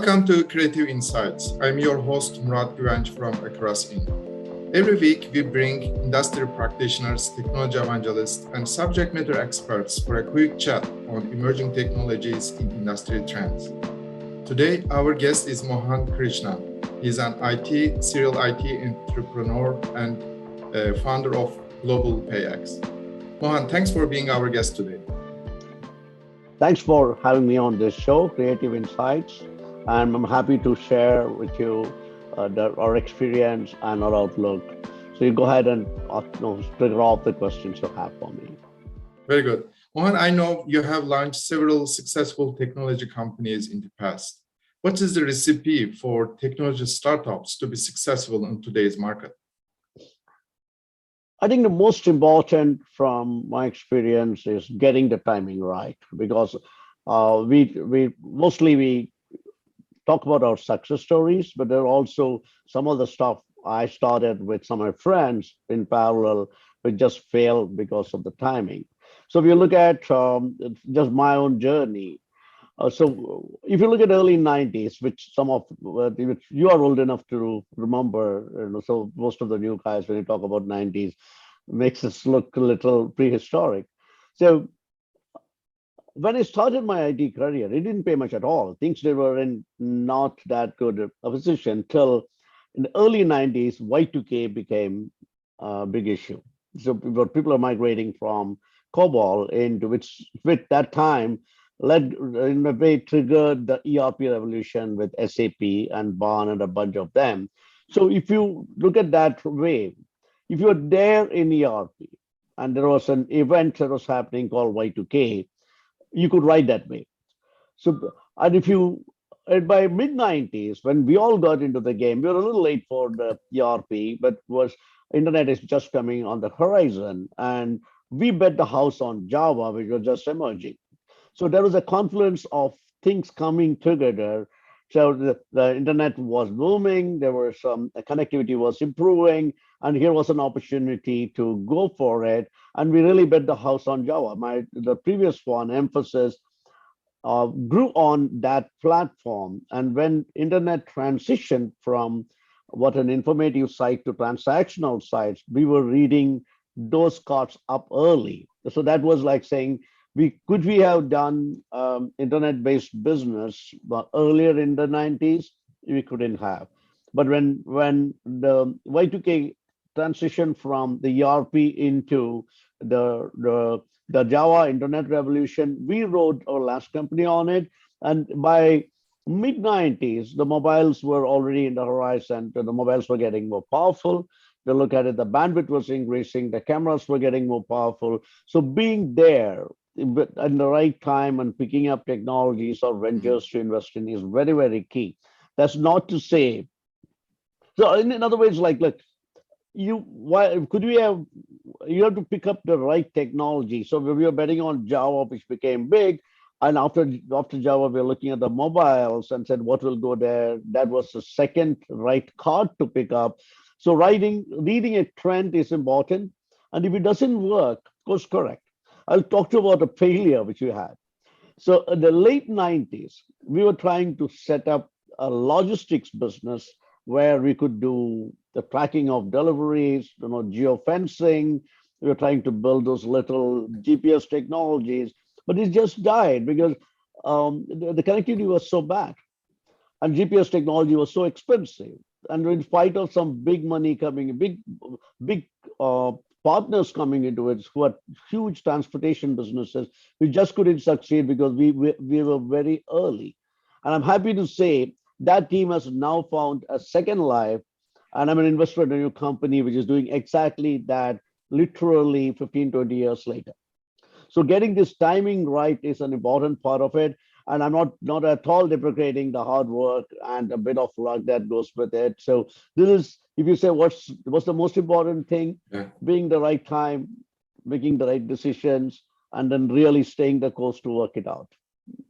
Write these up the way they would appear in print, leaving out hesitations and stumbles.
Welcome to Creative Insights. I'm your host, Murat Güvenç from Accuras Inc. Every week, we bring industry practitioners, technology evangelists, and subject matter experts for a quick chat on emerging technologies in industry trends. Today, our guest is Mohan Krishnan. He's an serial IT entrepreneur and founder of Global PayX. Mohan, thanks for being our guest today. Thanks for having me on this show, Creative Insights, and I'm happy to share with you our experience and our outlook. So you go ahead and trigger off the questions you have for me. Very good. Mohan, I know you have launched several successful technology companies in the past. What is the recipe for technology startups to be successful in today's market? I think the most important from my experience is getting the timing right, because we mostly talk about our success stories, but there are also some of the stuff I started with some of my friends in parallel, which just failed because of the timing. So if you look at just my own journey, so if you look at early 90s, which you are old enough to remember, so most of the new guys, when you talk about 90s, makes us look a little prehistoric. So when I started my IT career, it didn't pay much at all. Things were in not that good a position till in the early 90s, Y2K became a big issue. So people are migrating from COBOL into which, with that time, led in a way triggered the ERP revolution with SAP and BAN and a bunch of them. So if you look at that way, if you're there in ERP and there was an event that was happening called Y2K, you could ride that way. So, and if you, by mid 90s, when we all got into the game, we were a little late for the ERP, but internet is just coming on the horizon, and we bet the house on Java, which was just emerging. So there was a confluence of things coming together. So the internet was booming, there was some connectivity was improving, and here was an opportunity to go for it. And we really bet the house on Java. The previous one, emphasis, grew on that platform. And when internet transitioned from what an informative site to transactional sites, we were reading those cards up early. So that was like saying, could we have done internet-based business earlier in the 90s? We couldn't have. But when the Y2K transitioned from the ERP into the Java internet revolution, we wrote our last company on it. And by mid 90s, the mobiles were already in the horizon. The mobiles were getting more powerful. You look at it, the bandwidth was increasing, the cameras were getting more powerful. So being there at the right time and picking up technologies or ventures to invest in is very, very key. That's not to say. So in other words, like, look, you have to pick up the right technology. So we were betting on Java, which became big. And after Java, we were looking at the mobiles and said, what will go there? That was the second right card to pick up. So reading a trend is important. And if it doesn't work, course correct. I'll talk to you about a failure which we had. So in the late 90s, we were trying to set up a logistics business where we could do the tracking of deliveries, geofencing. We were trying to build those little GPS technologies, but it just died because the connectivity was so bad and GPS technology was so expensive. And in spite of some big money coming, big partners coming into it who had huge transportation businesses, we just couldn't succeed because we were very early. And I'm happy to say that team has now found a second life, and I'm an investor in a new company which is doing exactly that literally 15, 20 years later. So getting this timing right is an important part of it. And I'm not at all deprecating the hard work and a bit of luck that goes with it. So this is, if you say what's the most important thing, being the right time, making the right decisions, and then really staying the course to work it out.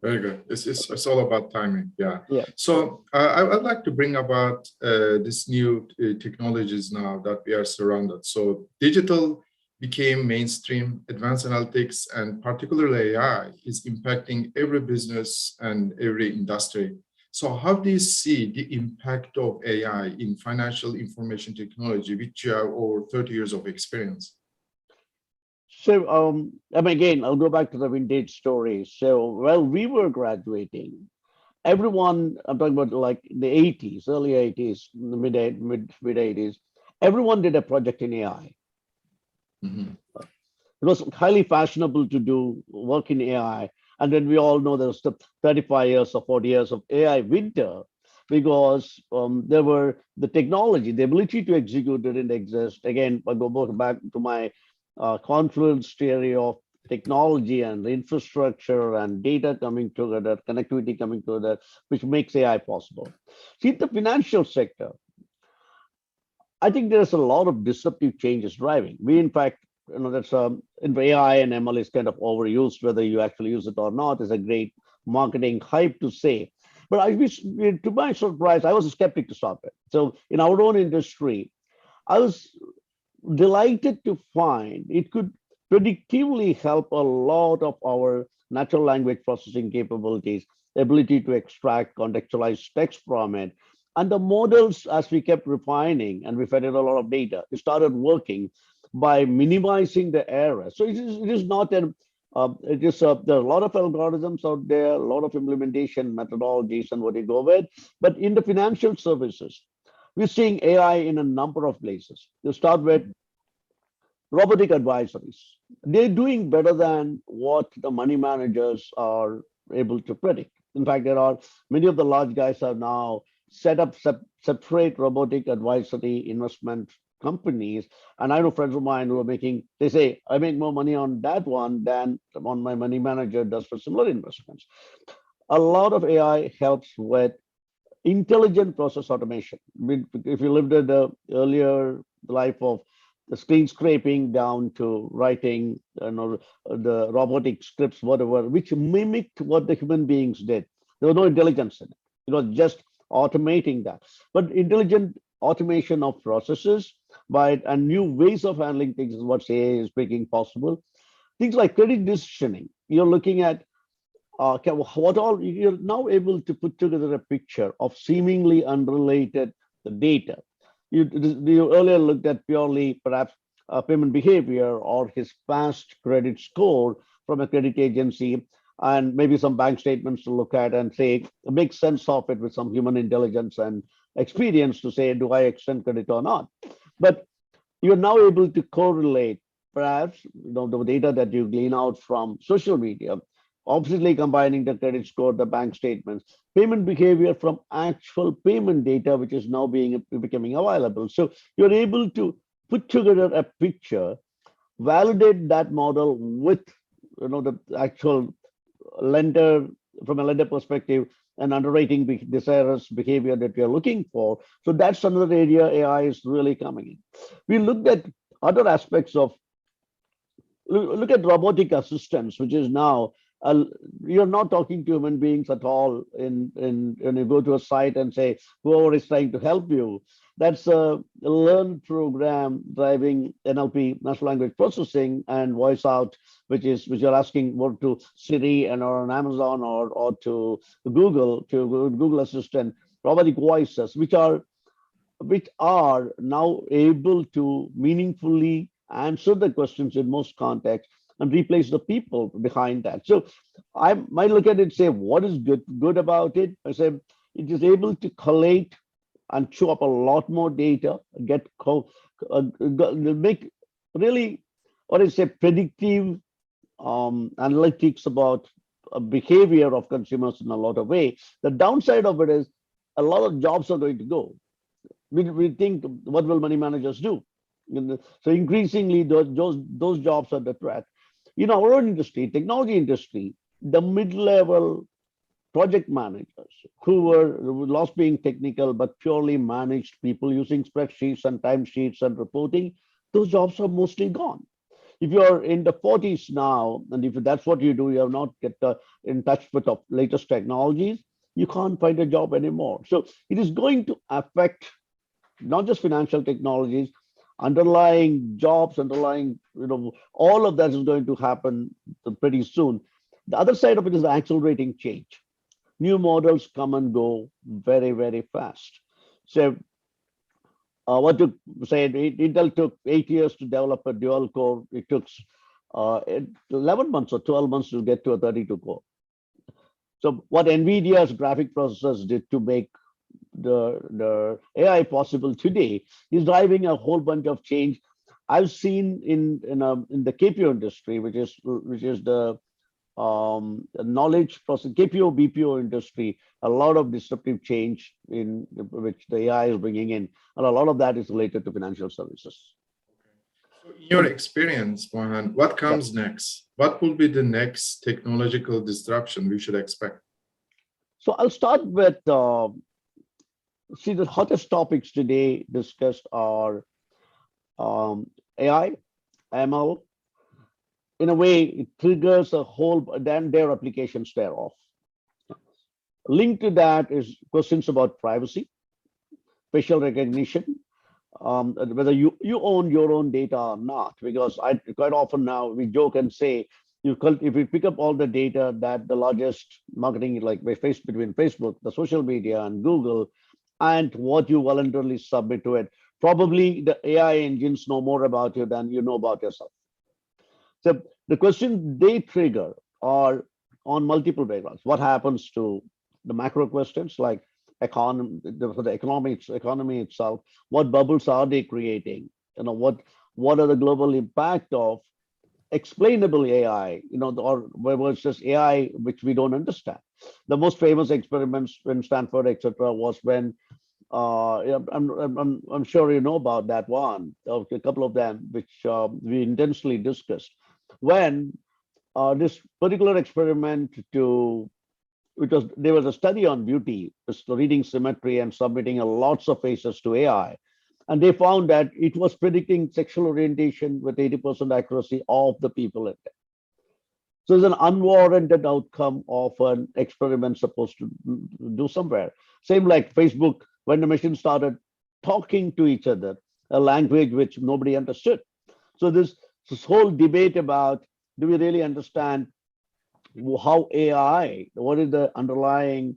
Very good. It's all about timing. Yeah. So I'd like to bring about this new technologies now that we are surrounded. So digital became mainstream, advanced analytics, and particularly AI is impacting every business and every industry. So how do you see the impact of AI in financial information technology, which you have over 30 years of experience? So, again, I'll go back to the vintage story. So, while we were graduating, everyone, I'm talking about like the 80s, early 80s, mid 80s, everyone did a project in AI. Mhm. It was highly fashionable to do work in AI. And then we all know there's the 35 years or 40 years of AI winter because there were the technology, the ability to execute didn't exist. Again, I go back to my confluence theory of technology and infrastructure and data coming together, connectivity coming together, which makes AI possible. See, the financial sector, I think there's a lot of disruptive changes driving. We, in fact, that's in AI and ML is kind of overused. Whether you actually use it or not is a great marketing hype to say. But to my surprise, I was a skeptic to start with. So in our own industry, I was delighted to find it could predictively help a lot of our natural language processing capabilities, ability to extract contextualized text from it. And the models, as we kept refining and we fed it a lot of data, it started working by minimizing the error. So it is not an it is there are a lot of algorithms out there, a lot of implementation methodologies and what you go with. But in the financial services, we're seeing AI in a number of places. You start with robotic advisories. They're doing better than what the money managers are able to predict. In fact, there are many of the large guys have now set up separate robotic advisory investment companies. And I know friends of mine who are making, they say, I make more money on that one than on my money manager does for similar investments. A lot of AI helps with intelligent process automation. If you lived in the earlier life of the screen scraping down to writing, the robotic scripts, whatever, which mimicked what the human beings did. There was no intelligence in it. It was just automating that. But intelligent automation of processes and new ways of handling things is what AI is making possible. Things like credit decisioning. You're looking at what all you're now able to put together a picture of seemingly unrelated data. You earlier looked at purely perhaps payment behavior or his past credit score from a credit agency and maybe some bank statements to look at and say, make sense of it with some human intelligence and experience to say, do I extend credit or not? But you're now able to correlate perhaps the data that you glean out from social media, obviously combining the credit score, the bank statements, payment behavior from actual payment data, which is now becoming available. So you're able to put together a picture, validate that model with the actual lender from a lender perspective and underwriting desirous behavior that you're looking for. So that's another area AI is really coming in. We looked at other aspects of look at robotic assistance, which is now you're not talking to human beings at all when you go to a site and say whoever is trying to help you. That's a learn program driving NLP, natural language processing, and voice out, which you're asking more to Siri and or on Amazon or to Google Assistant, robotic voices, which are now able to meaningfully answer the questions in most contexts and replace the people behind that. So I might look at it, say, what is good about it? I say it is able to collate and chew up a lot more data, make really what I say predictive analytics about behavior of consumers in a lot of ways. The downside of it is a lot of jobs are going to go. We think, what will money managers do? So increasingly, those jobs are the threat. In our own industry, technology industry, the mid-level project managers who were lost being technical but purely managed people using spreadsheets and timesheets and reporting, those jobs are mostly gone. If you're in the 40s now, and if that's what you do, you have not get in touch with the latest technologies, you can't find a job anymore. So it is going to affect not just financial technologies, underlying jobs, all of that is going to happen pretty soon. The other side of it is accelerating change. new models come and go very, very fast. So what to say, Intel took 8 years to develop a dual core. It took 11 months or 12 months to get to a 32 core. So what NVIDIA's graphic processors did to make the AI possible today is driving a whole bunch of change. I've seen in the KPO industry, which is the knowledge process, KPO BPO industry, a lot of disruptive change in which the AI is bringing in, and a lot of that is related to financial services. So in your experience, Mohan, what comes next? What will be the next technological disruption we should expect? So I'll start with see, the hottest topics today discussed are AI, ML. In a way, it triggers a whole, then their applications thereof. Linked to that is questions about privacy, facial recognition, whether you own your own data or not. Because I quite often now we joke and say, if you pick up all the data that the largest marketing, like between Facebook, the social media, and Google, and what you voluntarily submit to it, probably the AI engines know more about you than you know about yourself. So the questions they trigger are on multiple backgrounds. What happens to the macro questions like for the economy itself? What bubbles are they creating? What are the global impact of explainable AI? Or whether it's just AI which we don't understand. The most famous experiments in Stanford, etc., was when I'm sure you know about that one. A couple of them, which we intensely discussed. When this particular experiment there was a study on beauty, reading symmetry and submitting lots of faces to AI, and they found that it was predicting sexual orientation with 80% accuracy of the people in it. So it's an unwarranted outcome of an experiment supposed to do somewhere. Same like Facebook, when the machine started talking to each other, a language which nobody understood. So this whole debate about, do we really understand how AI, what is the underlying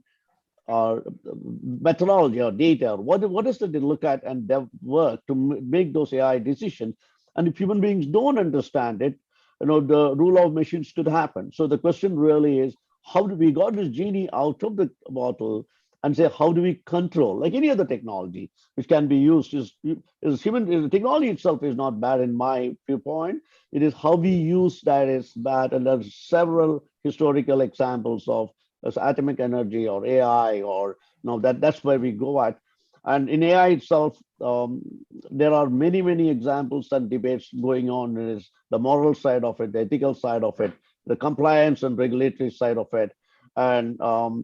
methodology or data, what is it they look at and work to make those AI decisions? And if human beings don't understand it, the rule of machines could happen. So the question really is, how do we got this genie out of the bottle and say, how do we control, like any other technology which can be used? The technology itself is not bad in my viewpoint. It is how we use that is bad. And there's several historical examples of atomic energy or AI, or that's where we go at. And in AI itself, there are many, many examples and debates going on. It is the moral side of it, the ethical side of it, the compliance and regulatory side of it. And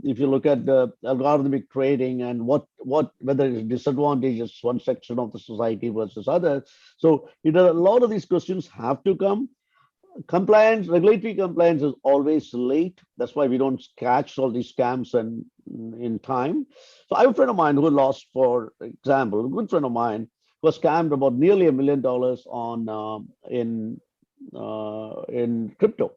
if you look at the algorithmic trading and whether it disadvantages one section of the society versus others. So a lot of these questions have to come. Regulatory compliance is always late. That's why we don't catch all these scams in time. So I have a friend of mine who lost, for example, a good friend of mine was scammed about nearly $1 million in crypto.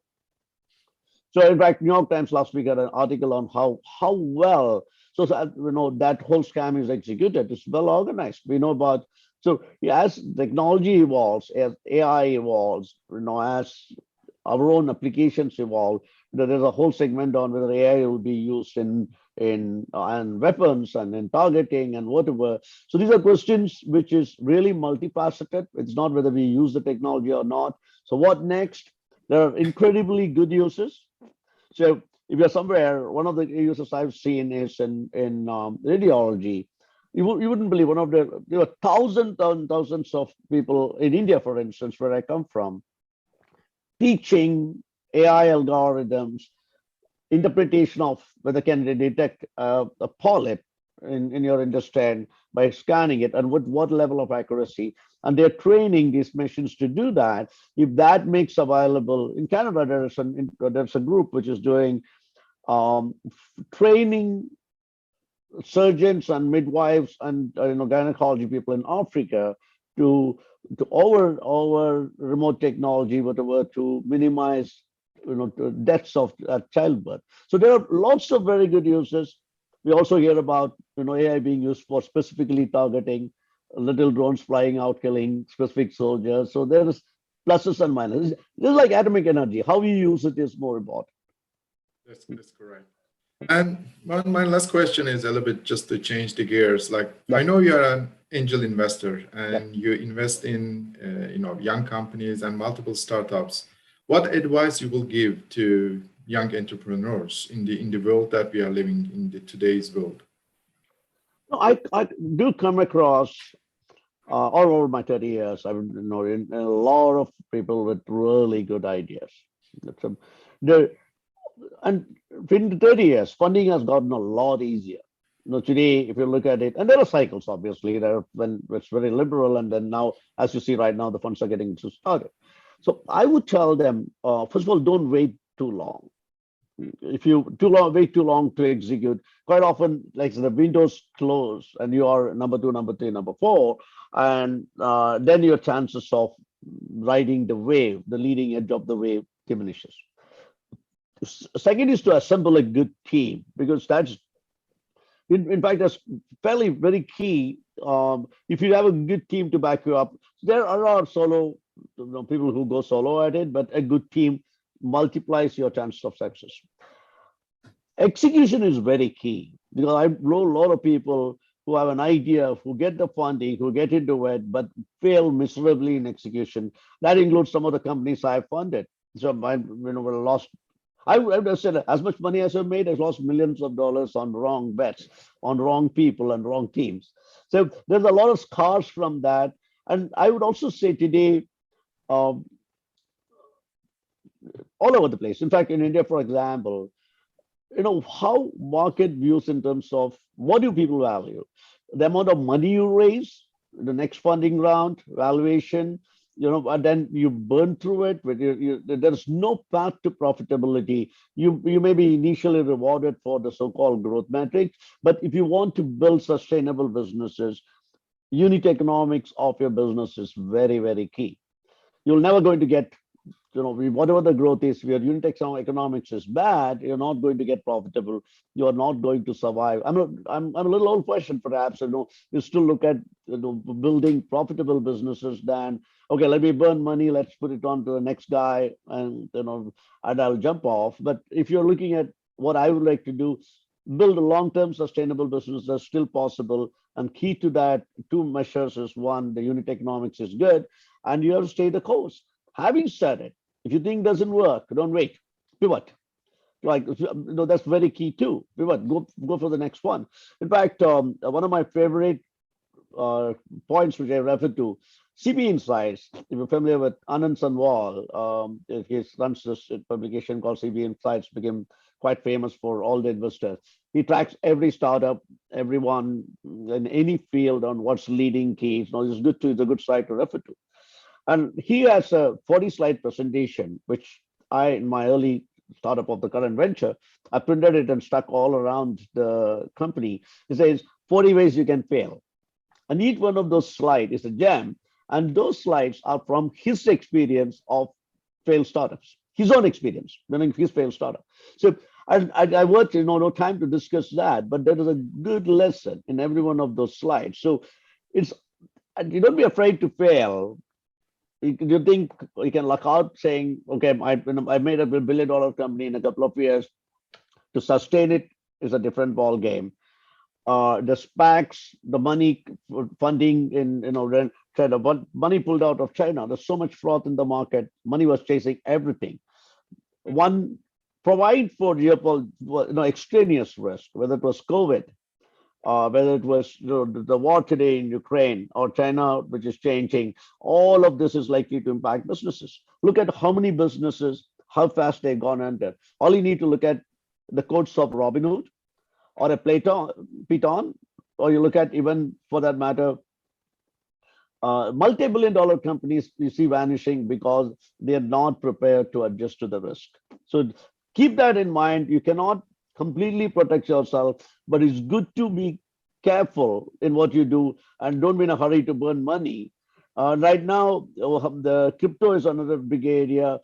So in fact, New York Times last week had an article on how well, so that whole scam is executed. It's well organized. We know about. So as technology evolves, as AI evolves, as our own applications evolve, there's a whole segment on whether AI will be used in weapons and in targeting and whatever. So these are questions which is really multifaceted. It's not whether we use the technology or not. So what next? There are incredibly good uses. So if you're somewhere, one of the uses I've seen is in radiology. You wouldn't believe there were thousands and thousands of people in India, for instance, where I come from, teaching AI algorithms interpretation of whether can they detect a polyp in your intestine by scanning it and what level of accuracy. And they're training these machines to do that. If that makes available in Canada, there's a group which is doing training surgeons and midwives and gynecology people in Africa to over remote technology, whatever, to minimize deaths of childbirth. So there are lots of very good uses. We also hear about AI being used for specifically targeting little drones flying out, killing specific soldiers. So there is pluses and minuses. This is like atomic energy. How you use it is more important. That's correct. And my last question is a little bit just to change the gears. Like, Yeah. I know you're an angel investor Yeah. and you invest in young companies and multiple startups. What advice you will give to young entrepreneurs in the world that we are living in today's world? No, I do come across all over my 30 years. I've in a lot of people with really good ideas. That's a- The and in the 30 years, funding has gotten a lot easier. Today, if you look at it, and there are cycles, obviously, there are when it's very liberal, and then now, as you see right now, the funds are getting started. So I would tell them, first of all, don't wait too long. If you wait too long to execute, quite often, like the windows close, and you are number two, number three, number four, and then your chances of riding the wave, the leading edge of the wave, diminishes. Second is to assemble a good team, because that's in fact that's fairly very key. If you have a good team to back you up, there are solo people who go solo at it, but a good team multiplies your chances of success. Execution is very key, because I know a lot of people who have an idea, who get the funding, who get into it, but fail miserably in execution. That includes some of the companies I funded. So I lost. I would have said as much money as I've made, I've lost millions of dollars on wrong bets, on wrong people and wrong teams. So there's a lot of scars from that. And I would also say today, um, all over the place. In fact, in India, for example, how market views in terms of what do people value, the amount of money you raise, the next funding round, valuation, and then you burn through it. But there's no path to profitability. You may be initially rewarded for the so-called growth metrics, but if you want to build sustainable businesses, unit economics of your business is very, very key. You're never going to get, whatever the growth is, if your unit economics is bad, you're not going to get profitable. You're not going to survive. I'm a little old-fashioned, perhaps. You still look at building profitable businesses than, okay, let me burn money, let's put it on to the next guy, and and I'll jump off. But if you're looking at what I would like to do, build a long-term sustainable business that's still possible. And key to that, two measures is one, the unit economics is good, and you have to stay the course. Having said it, if you think doesn't work, don't wait. Pivot. Like that's very key too. Pivot. Go for the next one. In fact, one of my favorite points which I refer to, CB Insights. If you're familiar with Anand Sanwal, he runs this publication called CB Insights, became quite famous for all the investors. He tracks every startup, everyone in any field on what's leading keys. It's a good site to refer to. And he has a 40-slide presentation, which in my early startup of the current venture, I printed it and stuck all around the company. It says 40 ways you can fail. And each one of those slides is a gem. And those slides are from his experience of failed startups, his own experience, meaning his failed startup. So I worked, no time to discuss that, but there is a good lesson in every one of those slides. So you don't be afraid to fail. You think you can luck out saying, okay, I made a $1 billion company in a couple of years. To sustain it is a different ball game. The SPACs, the money funding money pulled out of China. There's so much froth in the market. Money was chasing everything. One, provide for extraneous risk, whether it was COVID, whether it was the war today in Ukraine or China, which is changing. All of this is likely to impact businesses. Look at how many businesses, how fast they've gone under. All you need to look at the quotes of Robinhood or a Python, or you look at, even for that matter, multi-billion-dollar companies you see vanishing because they are not prepared to adjust to the risk. So keep that in mind. You cannot completely protect yourself, but it's good to be careful in what you do and don't be in a hurry to burn money. Right now, the crypto is another big area.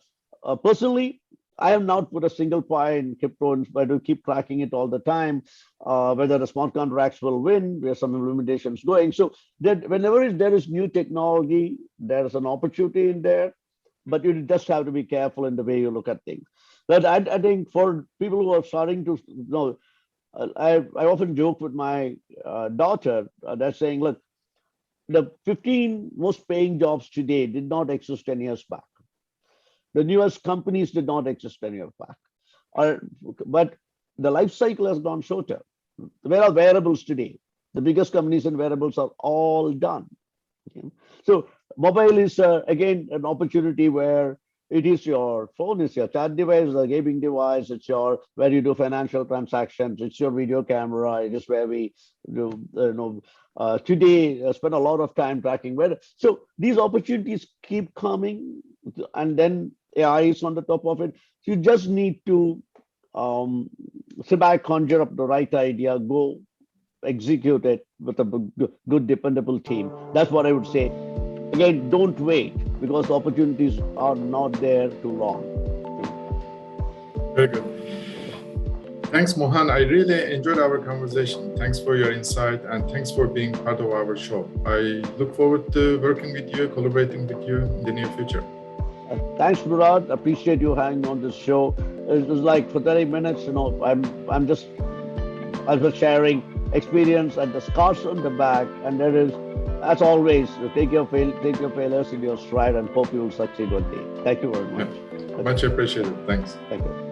Personally, I have not put a single pie in crypto, but I keep tracking it all the time. Whether the smart contracts will win, there's some implementations going. So that whenever there is new technology, there's an opportunity in there, but you just have to be careful in the way you look at things. But I think for people who are starting to, I often joke with my daughter that's saying, look, the 15 most paying jobs today did not exist 10 years back. The newest companies did not exist 10 years back. But the life cycle has gone shorter. Where are wearables today? The biggest companies in wearables are all done. Okay? So mobile is, again, an opportunity where it is your phone, it's your chat device, the gaming device, it's your where you do financial transactions, it's your video camera, it is where we do, today spend a lot of time tracking weather. So these opportunities keep coming, and then AI is on the top of it. So you just need to sit back, conjure up the right idea, go execute it with a good, dependable team. That's what I would say. Again, don't wait, because opportunities are not there too long. Very good. Thanks, Mohan. I really enjoyed our conversation. Thanks for your insight, and thanks for being part of our show. I look forward to working with you, collaborating with you in the near future. Thanks, Murad. Appreciate you hanging on this show. It was like for 30 minutes, I was sharing experience and the scars on the back, and there is, as always, take your failures in your stride, and hope you will succeed one day. Thank you very much. Yeah. Much appreciated. Thanks. Thank you.